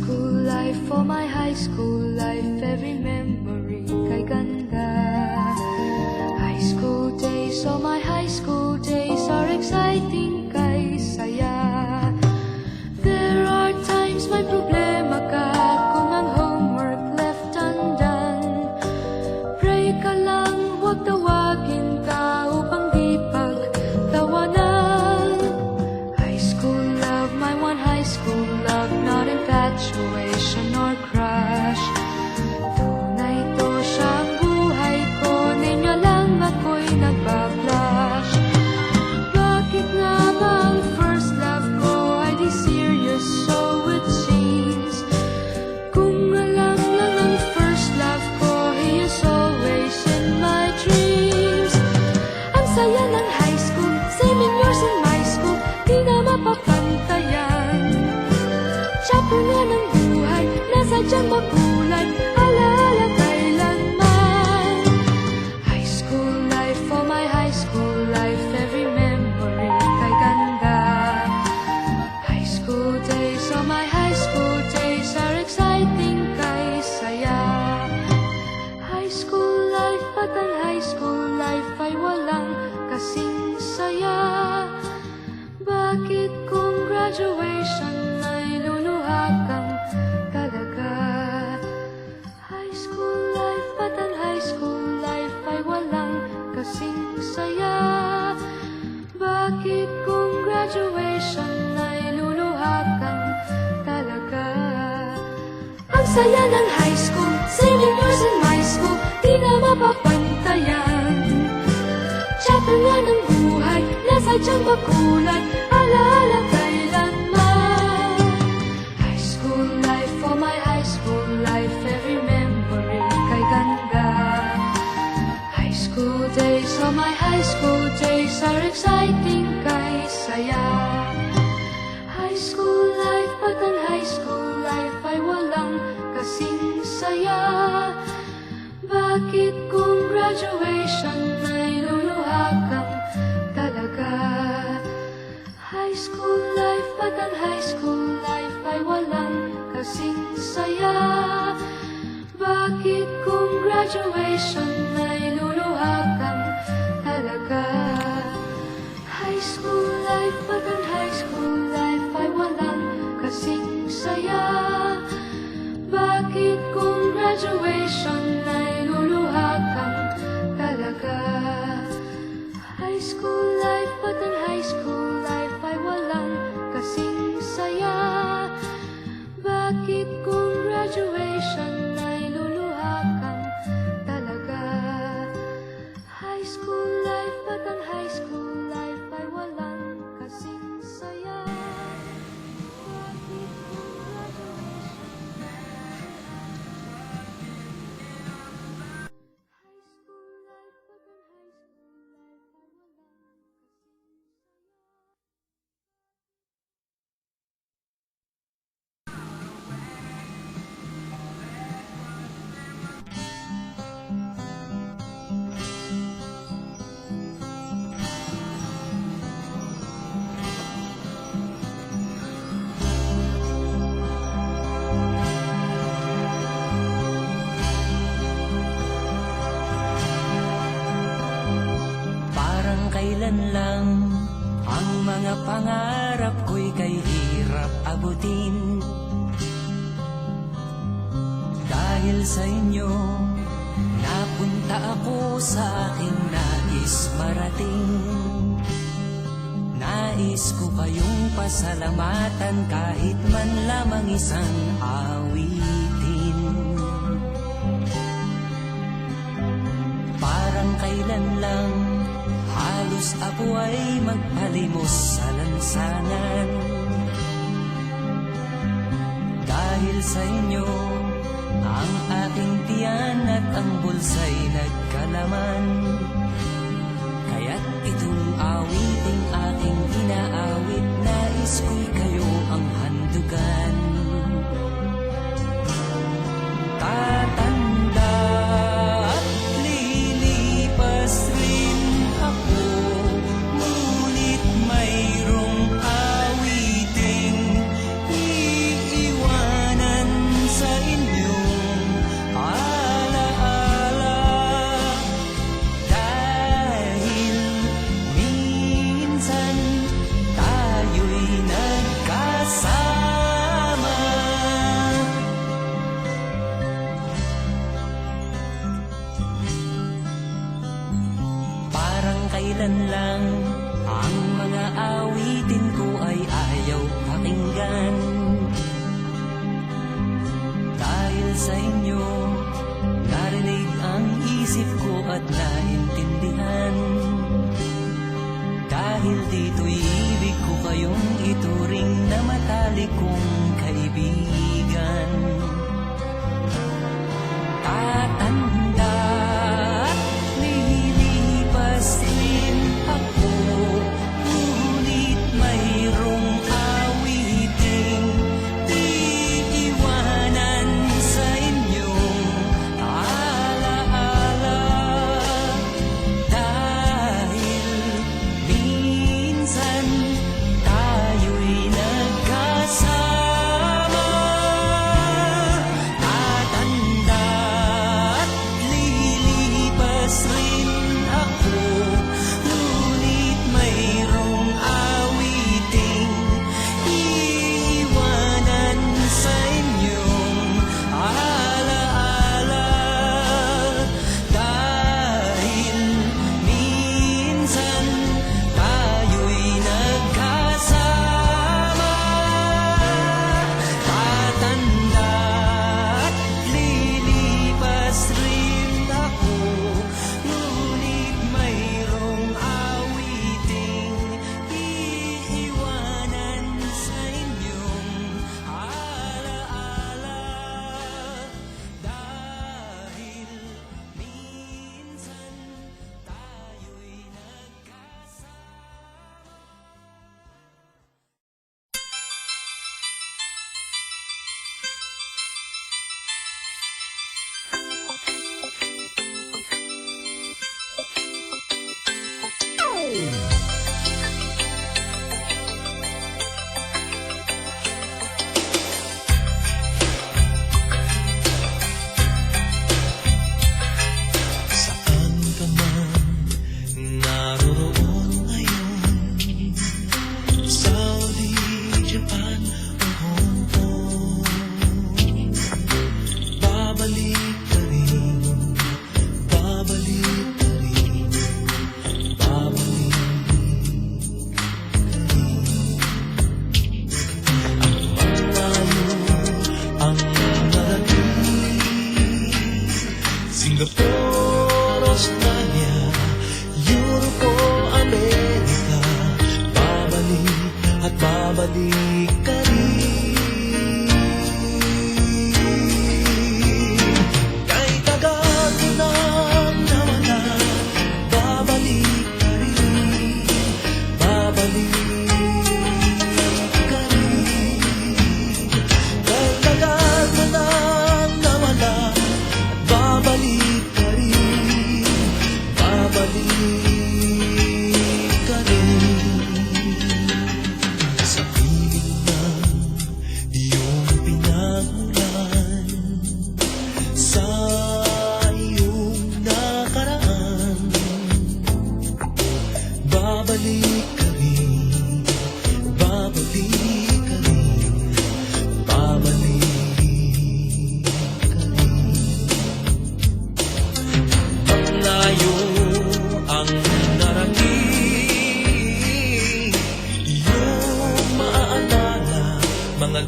school life, for my high school life, every memory kay ganda. High school days, oh my high school days are exciting kay saya. There are times may problema ka kung ang homework left undone. Pray ka lang, huwag tawagin ka upang di pagtawanan. High school love, my one high school love, not infatuation or crush. Tunay to siyang buhay ko, ninyo lang ako'y nagbablush. Bakit nga ba ang first love ko ay di serious, so it seems? Kung alam lang ang first love ko, he is always in my dreams. Ang saya ng high school, same years in my school, di na mapapantayan. Chapter nga ng buhay, nasadyang makulay, alaala kailanman. High school life, for my high school life, every memory kay ganda. High school days, oh my high school days are exciting kay saya. High school life, at ang high school life ay walang kasing saya. Bakit kung graduation ay luluha kang talaga? High school life, at ang high school life ay walang kasing saya. Bakit kung graduation ay luluha kang talaga? Ang saya ng high school, same years in my school, di na mapapantayan. Chapter nga ng buhay, nasadyang makulay, alaala kailanman. High school life, for my high school life, every memory kay ganda. High school days, oh my high school days are exciting kay saya. High school life, at ang high school life ay walang kasing saya. Bakit kung graduation ay luluha kang talaga? High school life, at ang high school life ay walang kasing saya. Bakit kung graduation ay luluha kang talaga? High school life, at ang high school life ay walang kasing saya. Bakit kung graduation ay luluha kang talaga? High school life, at ang high school life ay walang kasing saya. Bakit kung graduation ay luluha kang talaga? High school life, at ang high school life ay walang kasing saya. Bakit kung graduation high school life, at ang high school life ay walang kasing saya. Parang kailan lang ang mga pangarap ko'y kay hirap abutin. Dahil sa inyo, napunta ako sa aking nais marating. Nais ko kayong pasalamatan kahit man lamang isang awitin. Parang kailan lang halos ako ay magpalimos sa lansangan. Dahil sa inyo, ang aking tiyan at ang bulsa'y nagkalaman. Kaya't itong awiting aking inaawit, nais ko'y kayo ang handugan. Tatanda at lilipas rin ako, ngunit mayroong awiting iiwanan kailan lang ang mga awitin ko ay ayaw pakinggan. Dahil sa inyo, narinig ang isip ko at naintindihan. Dahil dito'y ibig ko kayong ituring na matalik kong kaibigan. Tatanda at lilipas rin ako, ngunit mayroong awiting iiwanan sa inyong alaala. Dahil minsan tayo'y nagkasama. Tatanda at lilipas rin ako, ngunit mayroong awiting iiwanan sa inyong alaala. Dahil minsan tayo'y nagkasama. Tatanda at lilipas rin ako, ngunit mayroong awiting iiwanan sa inyong alaala. Dahil minsan tayo'y Saan ka man naroroon ngayon, Saudi, Japan o Hong Kong, babalik ka rin, babalik ka rin, babalik ka rin. Ang malayo ang narating, Singapore, Australia, Europe o Amerika, babalik at babalik ka rin. Kay tagal mo nang nawala, babalik ka rin, babalik ka rin. Kay tagal mo nang nawala, babalik ka rin, babalik ka rin. Sa piling ng iyong pinagmulan, sa iyong nakaraan, babalik ka rin, babalik ka rin, babalik ka rin. Layo ang narating, iyong maaalala mga